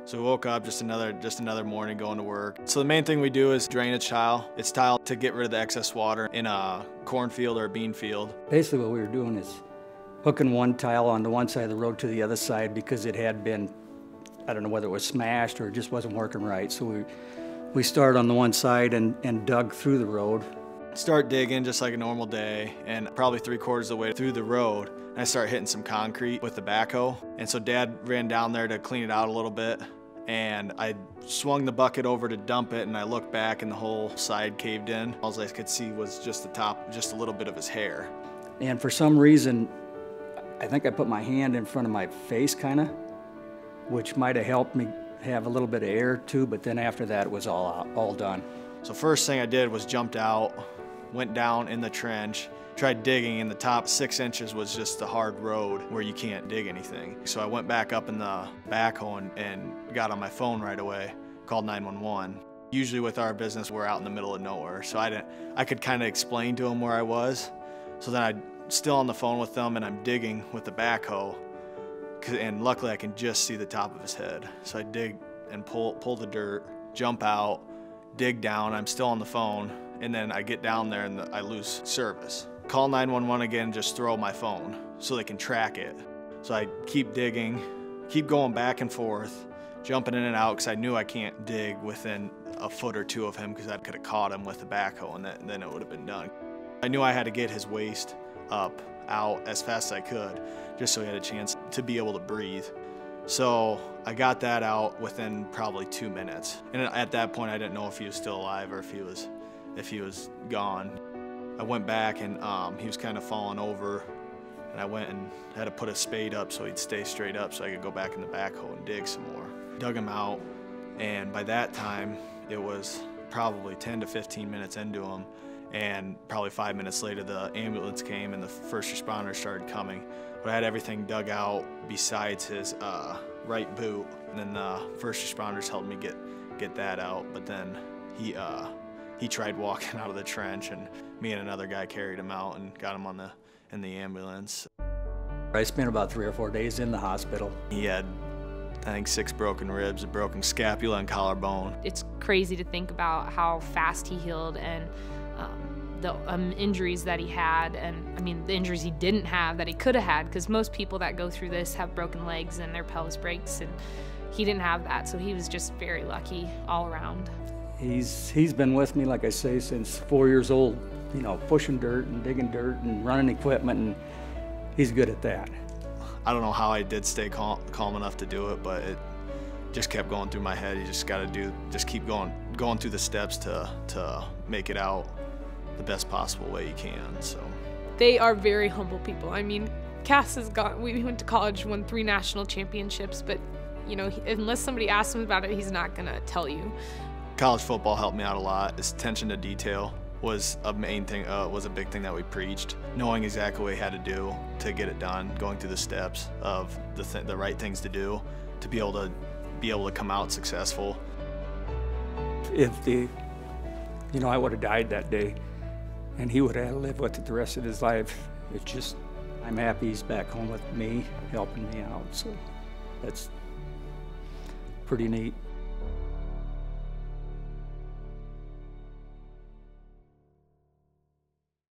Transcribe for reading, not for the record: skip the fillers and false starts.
So we woke up, just another morning going to work. So the main thing we do is drainage tile. It's tile to get rid of the excess water in a cornfield or a bean field. Basically what we were doing is hooking one tile on the one side of the road to the other side because it had been, I don't know whether it was smashed or it just wasn't working right. So we started on the one side and dug through the road. Start digging just like a normal day, and probably 3/4 of the way through the road, and I start hitting some concrete with the backhoe. And so Dad ran down there to clean it out a little bit, and I swung the bucket over to dump it, and I looked back and the whole side caved in. All I could see was just the top, just a little bit of his hair. And for some reason, I think I put my hand in front of my face kinda, which might have helped me have a little bit of air too, but then after that it was all done. So first thing I did was jumped out, went down in the trench, tried digging, and the top 6 inches was just the hard road where you can't dig anything. So I went back up in the backhoe and got on my phone right away, called 911. Usually with our business, we're out in the middle of nowhere, so I could kind of explain to them where I was. So then I'm still on the phone with them, and I'm digging with the backhoe, and luckily I can just see the top of his head. So I dig and pull the dirt, jump out, dig down, I'm still on the phone, and then I get down there and I lose service. Call 911 again, just throw my phone so they can track it. So I keep digging, keep going back and forth, jumping in and out because I knew I can't dig within a foot or two of him because I could have caught him with the backhoe and then it would have been done. I knew I had to get his waist up, out as fast as I could just so he had a chance to be able to breathe. So I got that out within probably 2 minutes. And at that point I didn't know if he was still alive or if he was gone. I went back and he was kind of falling over, and I went and had to put a spade up so he'd stay straight up so I could go back in the backhoe and dig some more. Dug him out, and by that time it was probably 10 to 15 minutes into him, and probably 5 minutes later the ambulance came and the first responders started coming. But I had everything dug out besides his right boot, and then the first responders helped me get that out, but then he tried walking out of the trench, and me and another guy carried him out and got him in the ambulance. I spent about 3 or 4 days in the hospital. He had, I think, 6 broken ribs, a broken scapula and collarbone. It's crazy to think about how fast he healed and the injuries that he had, and I mean the injuries he didn't have that he could have had, because most people that go through this have broken legs and their pelvis breaks, and he didn't have that, so he was just very lucky all around. He's been with me, like I say, since 4 years old, you know, pushing dirt and digging dirt and running equipment, and he's good at that. I don't know how I did stay calm enough to do it, but it just kept going through my head. You just got to just keep going through the steps to make it out the best possible way you can. So they are very humble people. I mean, Cass we went to college, won 3 national championships, but you know, unless somebody asks him about it, he's not gonna tell you. College football helped me out a lot. This attention to detail was a main thing, was a big thing that we preached. Knowing exactly what you had to do to get it done, going through the steps of the right things to do to be able to come out successful. If I would have died that day, and he would have had to live with it the rest of his life. It's just, I'm happy he's back home with me, helping me out. So that's pretty neat.